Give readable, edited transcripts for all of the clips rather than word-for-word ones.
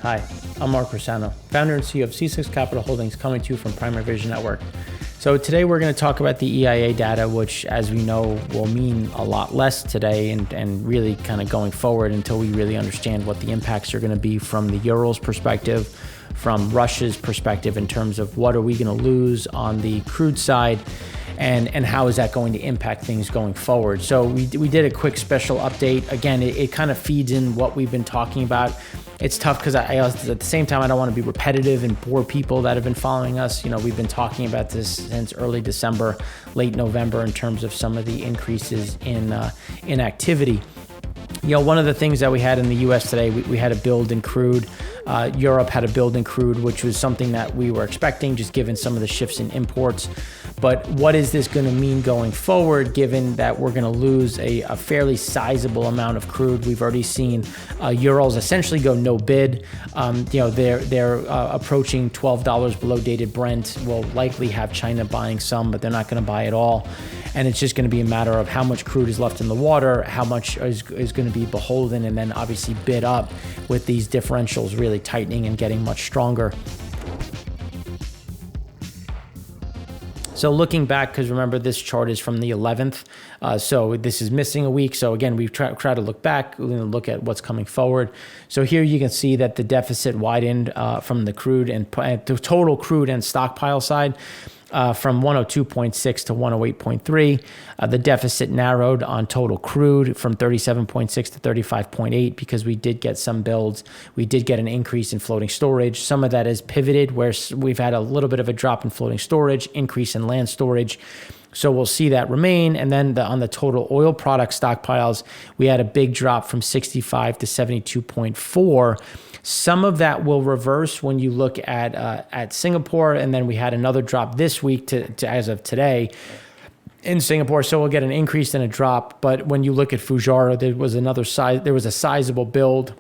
Hi, I'm Mark Rossano, founder and CEO of C6 Capital Holdings, coming to you from Primary Vision Network. So today we're going to talk about the EIA data, which, as we know, will mean a lot less today and really kind of going forward until we really understand what the impacts are going to be from the Urals perspective, from Russia's perspective in terms of what are we going to lose on the crude side, and how is that going to impact things going forward. So we did a quick special update. Again, it kind of feeds in what we've been talking about. It's tough because I at the same time, I don't want to be repetitive and bore people that have been following us. You know, we've been talking about this since early December, late November, in terms of some of the increases in activity. You know, one of the things that we had in the U.S. today, we had a build in crude. Europe had a build in crude, which was something that we were expecting, just given some of the shifts in imports. But what is this going to mean going forward, given that we're going to lose a fairly sizable amount of crude? We've already seen Urals essentially go no bid. You know, they're approaching $12 below dated Brent. We'll likely have China buying some, but they're not going to buy it all. And it's just going to be a matter of how much crude is left in the water, how much is going to be beholden, and then obviously bid up with these differentials really tightening and getting much stronger. So looking back, because remember this chart is from the 11th, so this is missing a week. So again, we've tried to look back, we're going to look at what's coming forward. So here you can see that the deficit widened from the crude and the total crude and stockpile side. From 102.6 to 108.3. The deficit narrowed on total crude from 37.6 to 35.8 because we did get some builds. We did get an increase in floating storage. Some of that is pivoted, where we've had a little bit of a drop in floating storage, increase in land storage. So we'll see that remain. And then on the total oil product stockpiles, we had a big drop from 65 to 72.4. Some of that will reverse when you look at Singapore, and then we had another drop this week to as of today in Singapore. So we'll get an increase and a drop. But when you look at Fujairah, there was a sizable build.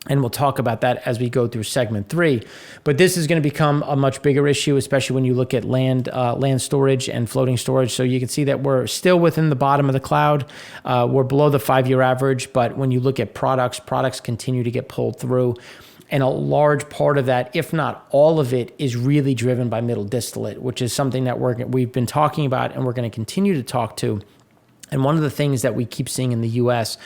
And we'll talk about that as we go through segment 3. But this is going to become a much bigger issue, especially when you look at land storage and floating storage. So you can see that we're still within the bottom of the cloud. We're below the 5-year average. But when you look at products continue to get pulled through. And a large part of that, if not all of it, is really driven by middle distillate, which is something that we've been talking about and we're going to continue to talk to. And one of the things that we keep seeing in the U.S.,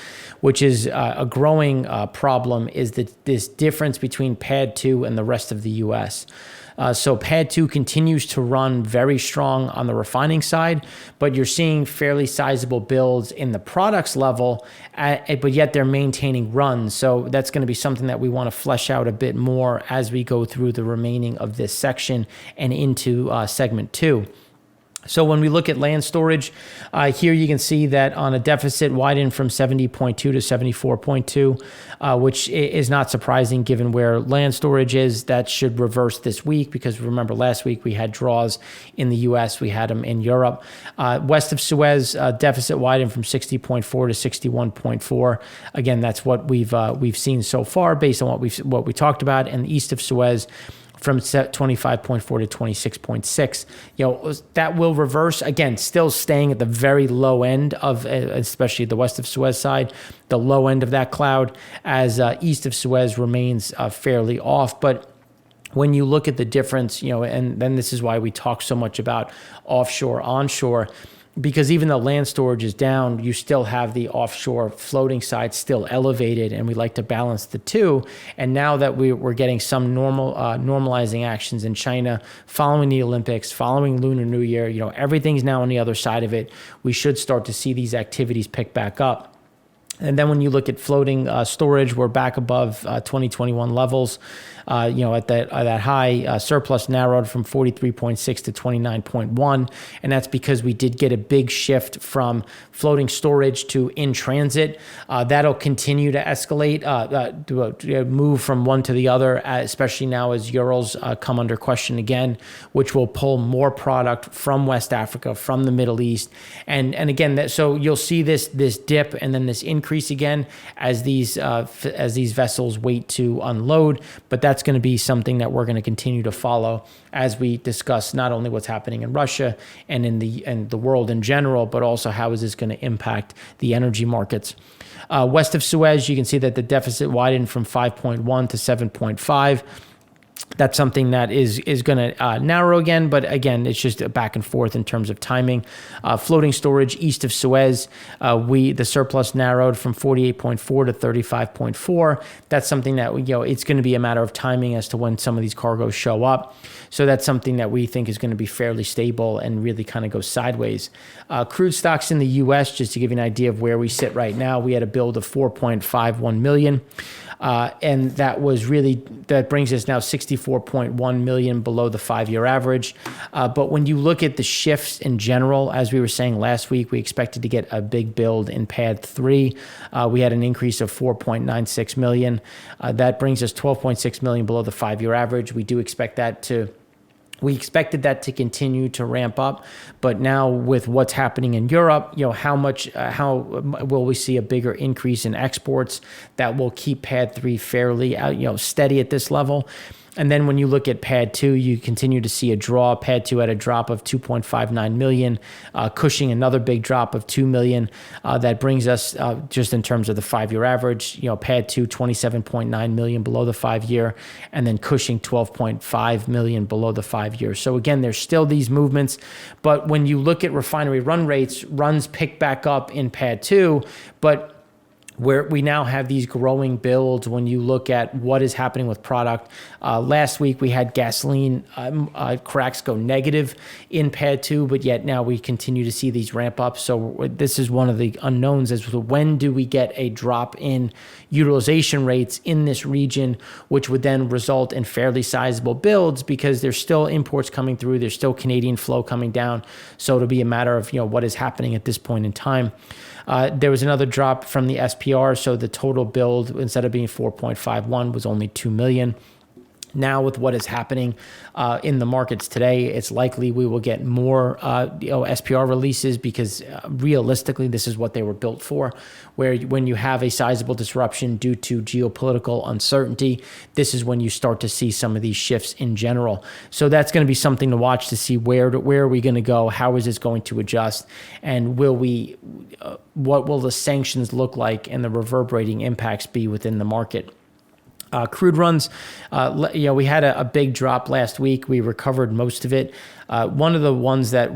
which is a growing problem, is this difference between PADDII and the rest of the U.S. So PADDII continues to run very strong on the refining side, but you're seeing fairly sizable builds in the products level, but yet they're maintaining runs. So that's going to be something that we want to flesh out a bit more as we go through the remaining of this section and into segment 2. So when we look at land storage, here you can see that on a deficit widened from 70.2 to 74.2, which is not surprising given where land storage is. That should reverse this week because remember last week we had draws in the U.S., we had them in Europe. West of Suez, deficit widened from 60.4 to 61.4. Again, that's what we've seen so far based on what we talked about. And east of Suez, from 25.4 to 26.6, you know, that will reverse. Again, still staying at the very low end of, especially the west of Suez side, the low end of that cloud, as east of Suez remains fairly off. But when you look at the difference, you know, and then this is why we talk so much about offshore, onshore, because even though land storage is down, you still have the offshore floating side still elevated, and we like to balance the two. And now that we're getting some normalizing actions in China following the Olympics, following Lunar New Year, you know, everything's now on the other side of it. We should start to see these activities pick back up. And then when you look at floating storage, we're back above 2021 levels. You know, at that high, surplus narrowed from 43.6 to 29.1, and that's because we did get a big shift from floating storage to in transit. That'll continue to escalate, move from one to the other, especially now as Urals come under question again, which will pull more product from West Africa, from the Middle East, and again, so you'll see this dip and then this increase increase again as these vessels wait to unload, but that's going to be something that we're going to continue to follow as we discuss not only what's happening in Russia and in the world in general, but also how is this going to impact the energy markets. West of Suez, you can see that the deficit widened from 5.1 to 7.5. That's something that is going to narrow again, but again, it's just a back and forth in terms of timing. Floating storage east of Suez, the surplus narrowed from 48.4 to 35.4. That's something that it's going to be a matter of timing as to when some of these cargoes show up. So that's something that we think is going to be fairly stable and really kind of go sideways. Crude stocks in the U.S., just to give you an idea of where we sit right now, we had a build of 4.51 million. And that brings us now 64.1 million below the 5-year average. But when you look at the shifts in general, as we were saying last week, we expected to get a big build in PADDII. We had an increase of 4.96 million. That brings us 12.6 million below the 5-year average. We expected that to continue to ramp up, but now with what's happening in Europe, how will we see a bigger increase in exports that will keep PADDII fairly steady at this level? And then when you look at PADDII, you continue to see a draw. PADDII had a drop of 2.59 million. Cushing, another big drop of 2 million. That brings us, just in terms of the 5-year average, PADDII 27.9 million below the 5-year, and then Cushing 12.5 million below the 5-year. So again, there's still these movements, but when you look at refinery run rates, runs pick back up in PADDII, but where we now have these growing builds when you look at what is happening with product. Last week, we had gasoline cracks go negative in PADDII, but yet now we continue to see these ramp up. So this is one of the unknowns as to when do we get a drop in utilization rates in this region, which would then result in fairly sizable builds because there's still imports coming through, there's still Canadian flow coming down. So it'll be a matter of what is happening at this point in time. There was another drop from the SPR, so the total build, instead of being 4.51, was only 2 million. Now, with what is happening in the markets today, it's likely we will get more SPR releases because realistically, this is what they were built for, where when you have a sizable disruption due to geopolitical uncertainty, this is when you start to see some of these shifts in general. So that's going to be something to watch to see where are we going to go, how is this going to adjust, and what will the sanctions look like and the reverberating impacts be within the market. Crude runs, we had a big drop last week. We recovered most of it. One of the ones that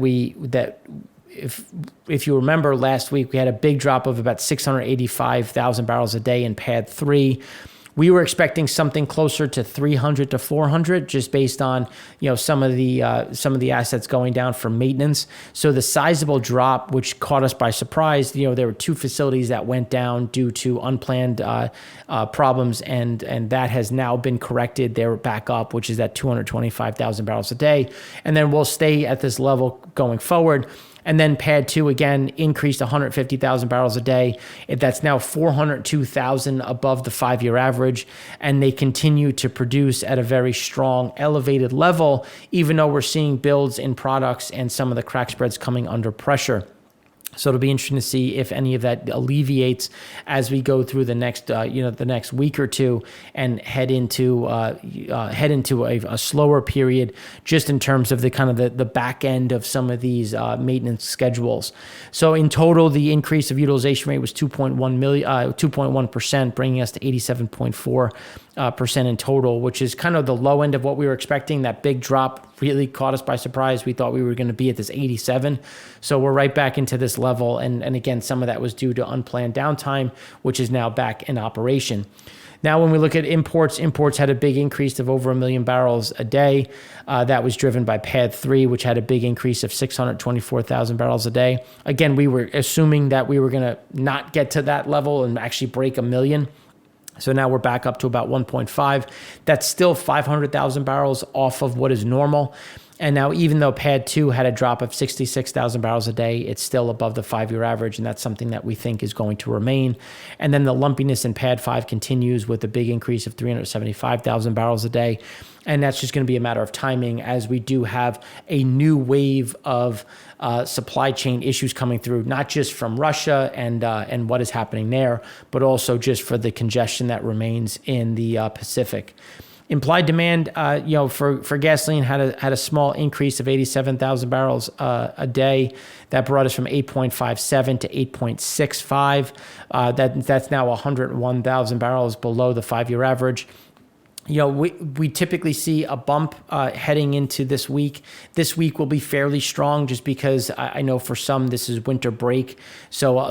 if you remember last week, we had a big drop of about 685,000 barrels a day in PADDII. We were expecting something closer to 300 to 400, just based on some of the assets going down for maintenance. So the sizable drop, which caught us by surprise, there were 2 facilities that went down due to unplanned problems, and that has now been corrected. They're back up, which is at 225,000 barrels a day, and then we'll stay at this level going forward. And then PADDII again increased 150,000 barrels a day. That's now 402,000 above the 5-year average. And they continue to produce at a very strong, elevated level, even though we're seeing builds in products and some of the crack spreads coming under pressure. So it'll be interesting to see if any of that alleviates as we go through the next, the next week or two and head into a slower period, just in terms of the kind of the back end of some of these maintenance schedules. So in total, the increase of utilization rate was 2.1%, bringing us to 87.4% in total, which is kind of the low end of what we were expecting. That big drop really caught us by surprise. We thought we were going to be at this 87. So we're right back into this level. And again, some of that was due to unplanned downtime, which is now back in operation. Now, when we look at imports had a big increase of over 1 million barrels a day. That was driven by PADDII, which had a big increase of 624,000 barrels a day. Again, we were assuming that we were going to not get to that level and actually break 1 million. So now we're back up to about 1.5. That's still 500,000 barrels off of what is normal. And now, even though PADDII had a drop of 66,000 barrels a day, it's still above the 5-year average, and that's something that we think is going to remain. And then the lumpiness in PADD5 continues with a big increase of 375,000 barrels a day. And that's just going to be a matter of timing, as we do have a new wave of supply chain issues coming through, not just from Russia and what is happening there, but also just for the congestion that remains in the Pacific. Implied demand, for gasoline had a small increase of 87,000 barrels a day. That brought us from 8.57 to 8.65. That's now 101,000 barrels below the 5-year average. We typically see a bump heading into this week. This week will be fairly strong, just because I know for some this is winter break. So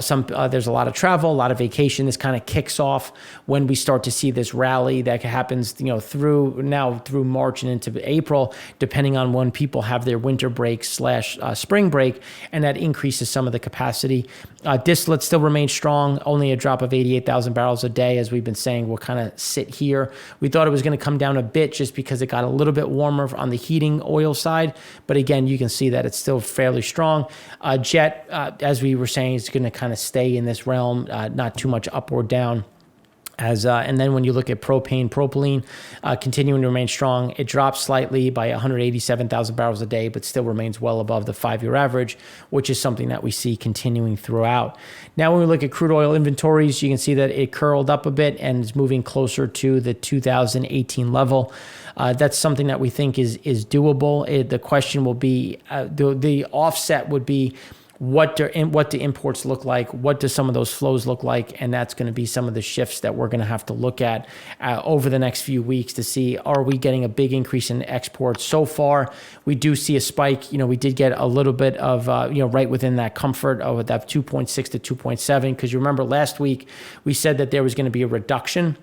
there's a lot of travel, a lot of vacation. This kind of kicks off when we start to see this rally that happens, through March and into April, depending on when people have their winter break / spring break, and that increases some of the capacity. Distillate still remains strong, only a drop of 88,000 barrels a day. As we've been saying, we'll kind of sit here. We thought it was going to come down a bit just because it got a little bit warmer on the heating oil side. But again, you can see that it's still fairly strong. Jet, as we were saying, is going to kind of stay in this realm, not too much up or down. And then when you look at propane, propylene, continuing to remain strong, it drops slightly by 187,000 barrels a day, but still remains well above the 5-year average, which is something that we see continuing throughout. Now, when we look at crude oil inventories, you can see that it curled up a bit and is moving closer to the 2018 level. That's something that we think is doable. The question will be, the offset would be, what do imports look like? What do some of those flows look like? And that's going to be some of the shifts that we're going to have to look at over the next few weeks to see, are we getting a big increase in exports? So far, we do see a spike. We did get a little bit of, right within that comfort of that 2.6 to 2.7. Because you remember last week, we said that there was going to be a reduction,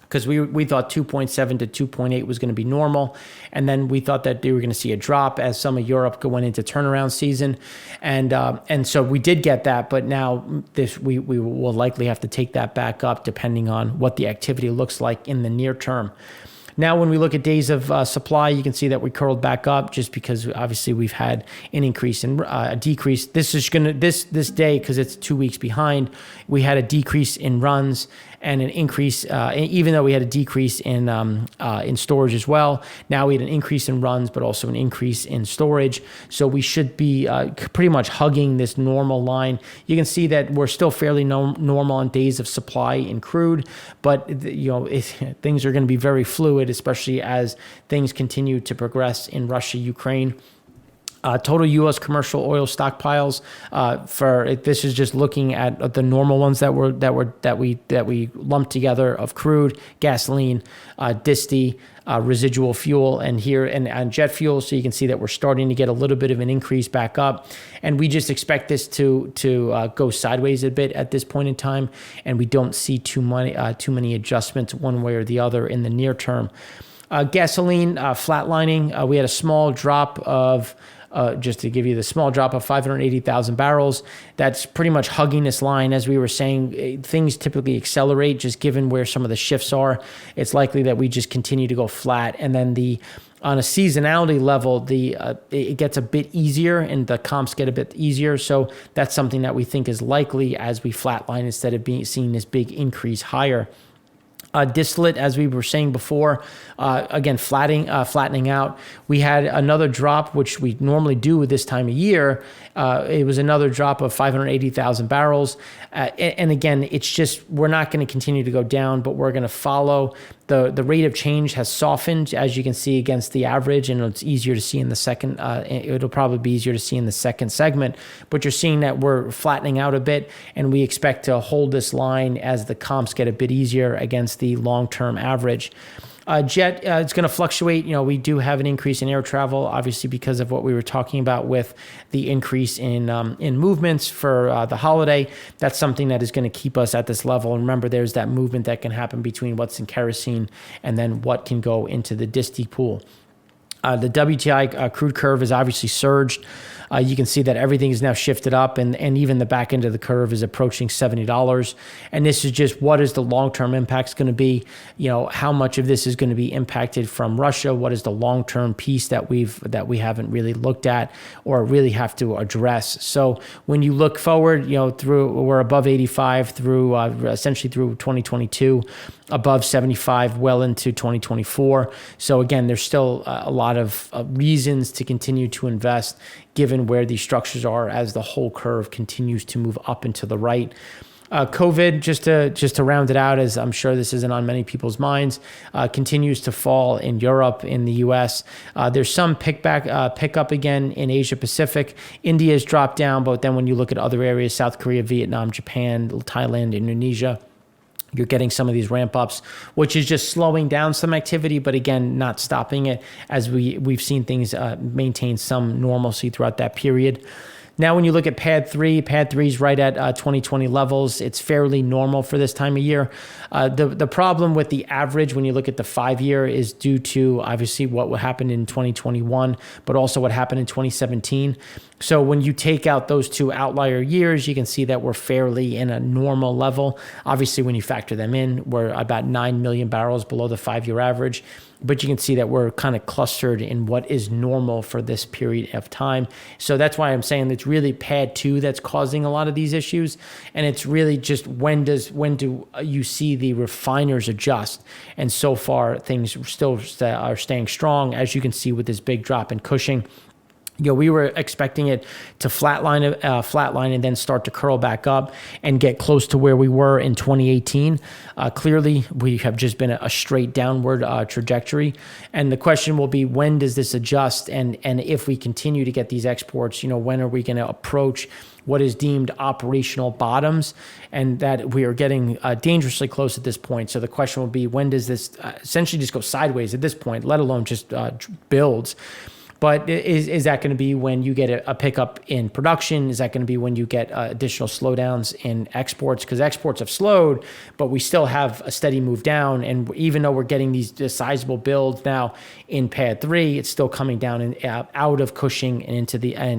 because we thought 2.7 to 2.8 was going to be normal. And then we thought that they were going to see a drop as some of Europe went into turnaround season. And so we did get that, but now we will likely have to take that back up depending on what the activity looks like in the near term. Now, when we look at days of supply, you can see that we curled back up just because obviously we've had an increase and a decrease. This day, because it's 2 weeks behind, we had a decrease in runs and an increase, even though we had a decrease in storage as well. Now we had an increase in runs, but also an increase in storage. So we should be pretty much hugging this normal line. You can see that we're still fairly normal on days of supply in crude, but things are going to be very fluid, especially as things continue to progress in Russia, Ukraine. Total U.S. commercial oil stockpiles. This is just looking at the normal ones that we lumped together of crude, gasoline, disti, residual fuel, and jet fuel. So you can see that we're starting to get a little bit of an increase back up, and we just expect this to go sideways a bit at this point in time, and we don't see too many adjustments one way or the other in the near term. Gasoline flatlining. We had a small drop of. Just to give you the small drop of 580,000 barrels. That's pretty much hugging this line. As we were saying, things typically accelerate just given where some of the shifts are. It's likely that we just continue to go flat. And then on a seasonality level, it gets a bit easier and the comps get a bit easier. So that's something that we think is likely as we flatline instead of seeing this big increase higher. Distillate, as we were saying before, again, flattening out. We had another drop, which we normally do at this time of year. It was another drop of 580,000 barrels. And again, it's just, we're not going to continue to go down, but we're going to follow. The rate of change has softened, as you can see, against the average, and it's easier to see in the second. It'll probably be easier to see in the second segment, but you're seeing that we're flattening out a bit, and we expect to hold this line as the comps get a bit easier against the long-term average. Jet, it's going to fluctuate. We do have an increase in air travel, obviously, because of what we were talking about with the increase in movements for the holiday. That's something that is going to keep us at this level. And remember, there's that movement that can happen between what's in kerosene and then what can go into the disti pool. The WTI crude curve has obviously surged. You can see that everything is now shifted up, and even the back end of the curve is approaching $70. And this is just what is the long-term impacts going to be? How much of this is going to be impacted from Russia? What is the long-term piece that we haven't really looked at or really have to address? So when you look forward, we're above 85 through essentially through 2022, above 75 well into 2024. So again, there's still a lot of reasons to continue to invest given where these structures are as the whole curve continues to move up and to the right. COVID, just to round it out, as I'm sure this isn't on many people's minds, continues to fall in Europe, in the U.S. There's some pickup again in Asia Pacific. India's dropped down, but then when you look at other areas, South Korea, Vietnam, Japan, Thailand, Indonesia, you're getting some of these ramp ups, which is just slowing down some activity, but again, not stopping it, as we've seen things maintain some normalcy throughout that period. Now, when you look at PADDII is right at 2020 levels. It's fairly normal for this time of year. The problem with the average, when you look at the 5-year, is due to obviously what happened in 2021, but also what happened in 2017. So when you take out those two outlier years, you can see that we're fairly in a normal level. Obviously, when you factor them in, we're about 9 million barrels below the 5-year average. But you can see that we're kind of clustered in what is normal for this period of time. So that's why I'm saying it's really PADDII that's causing a lot of these issues. And it's really just when do you see the refiners adjust? And so far, things still are staying strong, as you can see with this big drop in Cushing. We were expecting it to flatline and then start to curl back up and get close to where we were in 2018. Clearly, we have just been a straight downward trajectory. And the question will be, when does this adjust? And if we continue to get these exports, when are we going to approach what is deemed operational bottoms? And that we are getting dangerously close at this point. So the question will be, when does this essentially just go sideways at this point, let alone just builds? But is that going to be when you get a pickup in production? Is that going to be when you get additional slowdowns in exports? Because exports have slowed, but we still have a steady move down. And even though we're getting these sizable builds now in PADDII, it's still coming down and out of Cushing and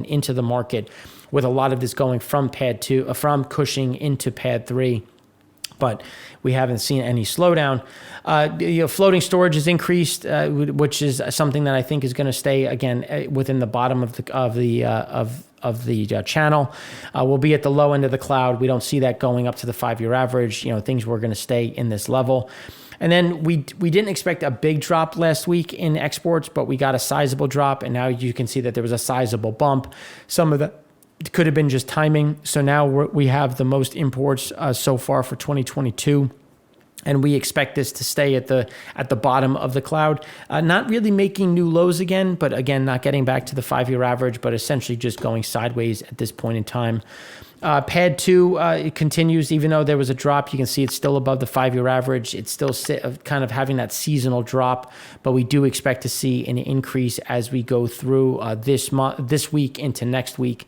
into the market, with a lot of this going from Cushing into PADDII. But we haven't seen any slowdown. Floating storage has increased, which is something that I think is going to stay again within the bottom of the channel. We'll be at the low end of the cloud. We don't see that going up to the 5-year average. Things were going to stay in this level. And then we didn't expect a big drop last week in exports, but we got a sizable drop, and now you can see that there was a sizable bump. Some of the could have been just timing. So now we have the most imports so far for 2022. And we expect this to stay at the bottom of the cloud, not really making new lows again, but again, not getting back to the 5-year average, but essentially just going sideways at this point in time. PADDII it continues, even though there was a drop. You can see it's still above the 5-year average. It's still kind of having that seasonal drop, but we do expect to see an increase as we go through this week into next week.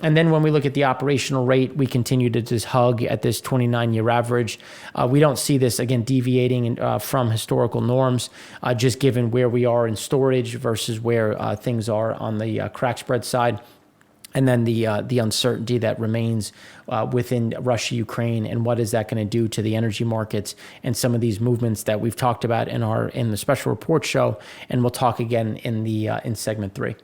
And then when we look at the operational rate, we continue to just hug at this 29-year average. We don't see this, again, deviating from historical norms, just given where we are in storage versus where things are on the crack spread side. And then the uncertainty that remains within Russia, Ukraine, and what is that going to do to the energy markets, and some of these movements that we've talked about in the special report show. And we'll talk again in segment 3.